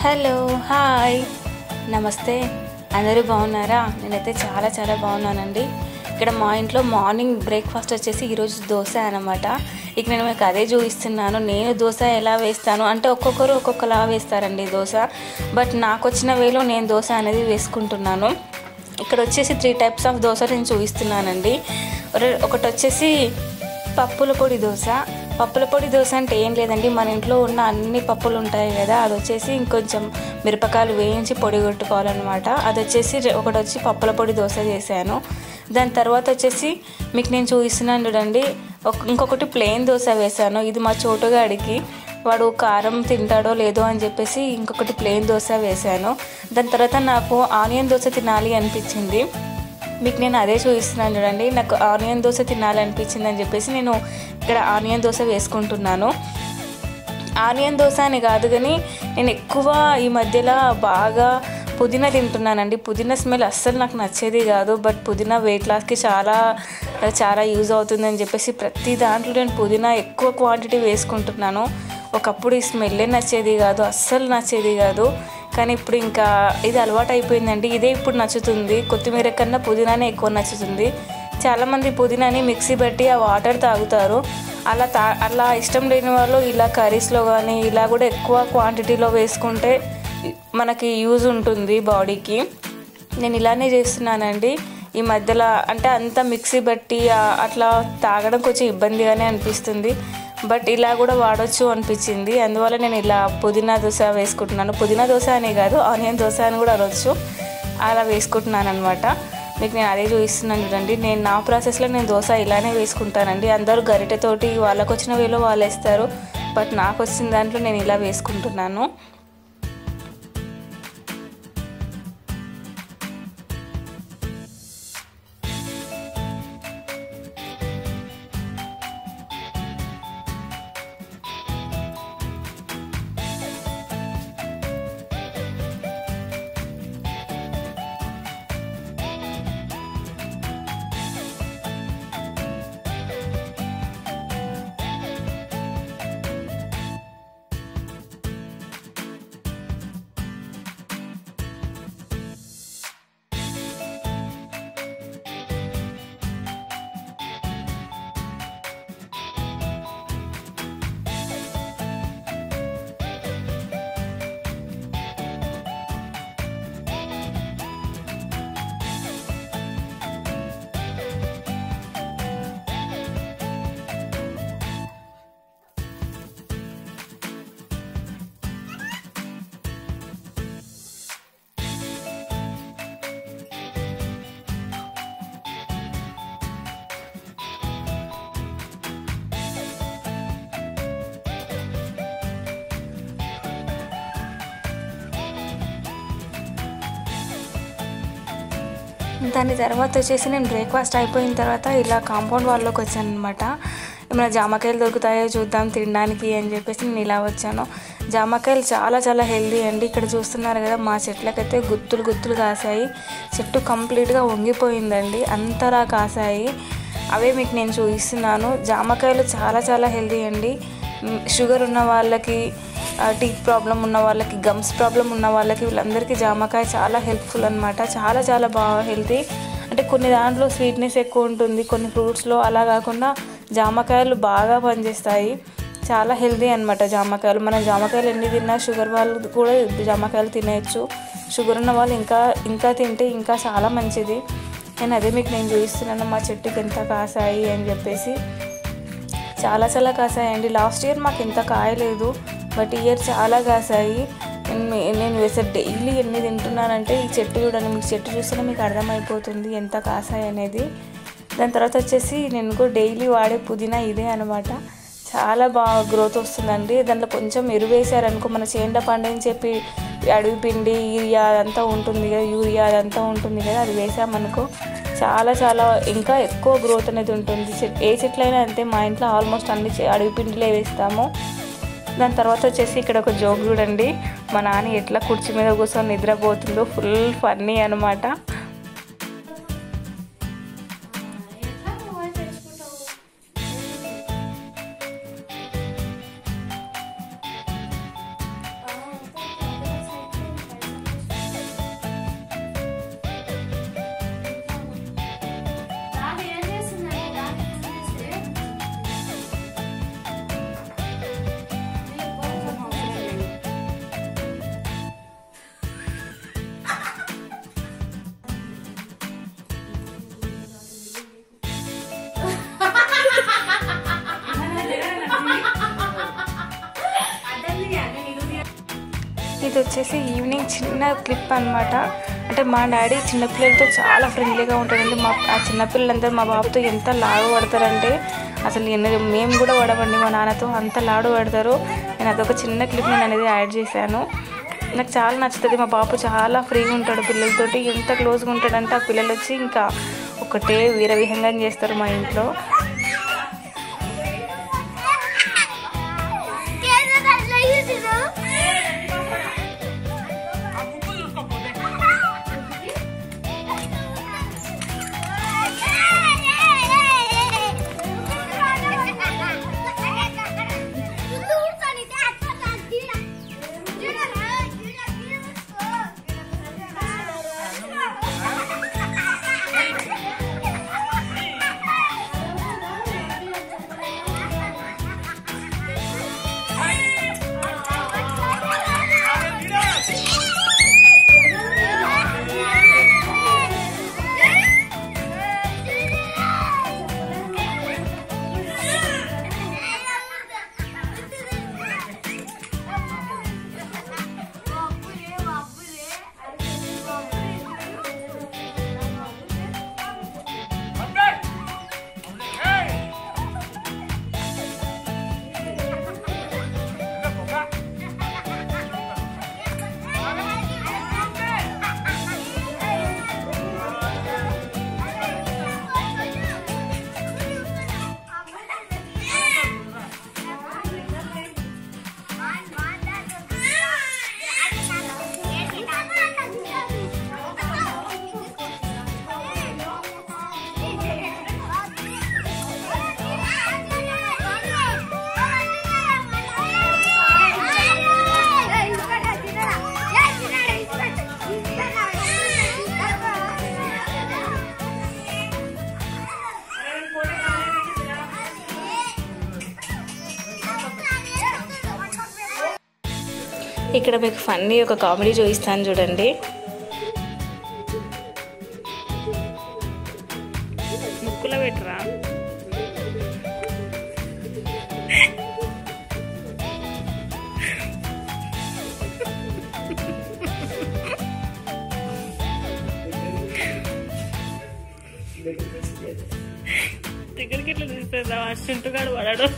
Hello, hi, నమస్తే. అందరూ బాగున్నారా? నేనైతే చాలా చాలా బాగున్నానండి. ఇక్కడ మా ఇంట్లో మార్నింగ్ బ్రేక్ఫాస్ట్ వచ్చేసి ఈరోజు దోశ అనమాట. ఇక నేను మీకు అదే చూపిస్తున్నాను. నేను దోశ ఎలా వేస్తాను అంటే ఒక్కొక్కరు ఒక్కొక్కలా వేస్తారండి దోశ. బట్ నాకు వచ్చిన వేలో నేను దోశ అనేది వేసుకుంటున్నాను. ఇక్కడ వచ్చేసి 3 టైప్స్ ఆఫ్ దోశ నేను చూపిస్తున్నానండి. ఒకటి వచ్చేసి పప్పుల పొడి దోశ. పప్పుల పొడి దోశ అంటే ఏం లేదండి, మన ఇంట్లో ఉన్న అన్ని పప్పులు ఉంటాయి కదా, అది వచ్చేసి ఇంకొంచెం మిరపకాయలు వేయించి పొడి కొట్టుకోవాలన్నమాట. అది వచ్చేసి ఒకటి వచ్చి పప్పుల పొడి దోశ చేశాను. దాని తర్వాత వచ్చేసి మీకు నేను చూపిస్తున్నాను చూడండి, ఇంకొకటి ప్లెయిన్ దోశ వేశాను. ఇది మా చోటుగాడికి, వాడు కారం తింటాడో లేదో అని చెప్పేసి ఇంకొకటి ప్లెయిన్ దోశ వేశాను. దాని తర్వాత నాకు ఆనియన్ దోశ తినాలి అనిపించింది. మీకు నేను అదే చూపిస్తున్నాను చూడండి. నాకు ఆనియన్ దోశ తినాలనిపించింది అని చెప్పేసి నేను ఇక్కడ ఆనియన్ దోశ వేసుకుంటున్నాను. ఆనియన్ దోశ అని కాదు కానీ నేను ఎక్కువ ఈ మధ్యలో బాగా పుదీనా తింటున్నానండి. పుదీనా స్మెల్ అస్సలు నాకు నచ్చేది కాదు. బట్ పుదీనా వెయిట్ లాస్కి చాలా చాలా యూజ్ అవుతుందని చెప్పేసి ప్రతి దాంట్లో నేను పుదీనా ఎక్కువ క్వాంటిటీ వేసుకుంటున్నాను. ఒకప్పుడు ఈ స్మెల్లే నచ్చేది కాదు, అస్సలు నచ్చేది కాదు. కానీ ఇప్పుడు ఇంకా ఇది అలవాటు అయిపోయిందండి. ఇదే ఇప్పుడు నచ్చుతుంది. కొత్తిమీర కన్నా పుదీనానే ఎక్కువ నచ్చుతుంది. చాలామంది పుదీనాని మిక్సీ బట్టి ఆ వాటర్ తాగుతారు. అలా ఇష్టం లేని వాళ్ళు ఇలా కర్రీస్లో కానీ ఇలా కూడా ఎక్కువ క్వాంటిటీలో వేసుకుంటే మనకి యూజ్ ఉంటుంది బాడీకి. నేను ఇలానే చేస్తున్నానండి ఈ మధ్యలో. అంటే అంతా మిక్సీ బట్టి అట్లా తాగడం కొంచెం ఇబ్బందిగానే అనిపిస్తుంది. బట్ ఇలా కూడా వాడచ్చు అనిపించింది. అందువల్ల నేను ఇలా పుదీనా దోశ వేసుకుంటున్నాను. పుదీనా దోశ అనే కాదు, ఆనియన్ దోశ అని కూడా అనొచ్చు. అలా వేసుకుంటున్నాను అనమాట. మీకు నేను అదే చూపిస్తున్నాను చూడండి. నేను నా ప్రాసెస్లో నేను దోశ ఇలానే వేసుకుంటానండి. అందరూ గరిటెతోటి వాళ్ళకు వచ్చిన వేలో వాళ్ళు వేస్తారు. బట్ నాకు వచ్చిన దాంట్లో నేను ఇలా వేసుకుంటున్నాను. దాని తర్వాత వచ్చేసి నేను బ్రేక్ఫాస్ట్ అయిపోయిన తర్వాత ఇలా కాంపౌండ్ వాళ్ళలోకి వచ్చాను అనమాట. ఏమైనా జామకాయలు దొరుకుతాయో చూద్దాం తినడానికి అని చెప్పేసి నేను ఇలా వచ్చాను. జామకాయలు చాలా చాలా హెల్దీ అండి. ఇక్కడ చూస్తున్నారు కదా, మా చెట్లకైతే గుత్తులు గుత్తులు కాసాయి. చెట్టు కంప్లీట్గా వంగిపోయిందండి, అంతలా కాసాయి. అవే మీకు నేను చూపిస్తున్నాను. జామకాయలు చాలా చాలా హెల్దీ అండి. షుగర్ ఉన్న వాళ్ళకి, టీత్ ప్రాబ్లం ఉన్న వాళ్ళకి, గమ్స్ ప్రాబ్లం ఉన్న వాళ్ళకి, వీళ్ళందరికీ జామకాయ చాలా హెల్ప్ఫుల్ అనమాట. చాలా చాలా బాగా హెల్తీ. అంటే కొన్ని దాంట్లో స్వీట్నెస్ ఎక్కువ ఉంటుంది, కొన్ని ఫ్రూట్స్లో. అలా కాకుండా జామకాయలు బాగా పనిచేస్తాయి. చాలా హెల్దీ అనమాట జామకాయలు. మనం జామకాయలు ఎన్ని తిన్నా షుగర్ వాళ్ళు కూడా జామకాయలు తినేయచ్చు. షుగర్ ఉన్న వాళ్ళు ఇంకా తింటే ఇంకా చాలా మంచిది. నేను అదే మీకు నేను చూపిస్తున్నాను మా చెట్టుకి ఎంత కాసాయి అని చెప్పేసి. చాలా చాలా కాసాయండి. లాస్ట్ ఇయర్ మాకు ఇంత కాయలేదు, బట్ ఈ ఇయర్ చాలా కాసాయి. నేను వేసే డైలీ ఎన్ని తింటున్నానంటే ఈ చెట్టు చూడండి. మీకు చెట్టు చూస్తేనే మీకు అర్థమైపోతుంది ఎంత కాసాయి అనేది. దాని తర్వాత వచ్చేసి నేను కూడా డైలీ వాడే పుదీనా ఇదే అనమాట. చాలా బాగా గ్రోత్ వస్తుందండి. దాంట్లో కొంచెం ఎరువు వేసారనుకో, మన చేనులో పండించే అడవి పిండి, యూరియా అదంతా ఉంటుంది కదా, అదంతా ఉంటుంది కదా, అది వేసామనుకో చాలా చాలా ఇంకా ఎక్కువ గ్రోత్ అనేది ఉంటుంది. ఏ చెట్లైనా అంతే. మా ఇంట్లో ఆల్మోస్ట్ అన్ని అడవి పిండిలే వేస్తాము. దాని తర్వాత వచ్చేసి ఇక్కడ ఒక జోక్ చూడండి. మా నాన్న ఎట్లా కుర్చీ మీద కూర్చొని నిద్రపోతుందో, ఫుల్ ఫన్నీ అనమాట. ఇది వచ్చేసి ఈవినింగ్ చిన్న క్లిప్ అనమాట. అంటే మా డాడీ చిన్నపిల్లలతో చాలా ఫ్రెండ్లీగా ఉంటాడండి. ఆ చిన్నపిల్లలందరూ మా బాబుతో ఎంత లాడు పడతారంటే అసలు మేము కూడా పడవండి, మా నాన్నతో అంత లాడు పడతారు. నేను అదొక చిన్న క్లిప్ నేను అనేది యాడ్ చేశాను. నాకు చాలా నచ్చుతుంది. మా బాబు చాలా ఫ్రీగా ఉంటాడు పిల్లలతోటి, ఎంత క్లోజ్గా ఉంటాడంటే ఆ పిల్లలు వచ్చి ఇంకా ఒకటే వీరవిహంగా చేస్తారు మా ఇంట్లో. ఇక్కడ మీకు ఫన్నీ ఒక కామెడీ చూపిస్తాను చూడండి. ముక్కులో పెట్టరా దగ్గరికి ఎట్లా తీస్తుందా చుంటుగాడు పడడు.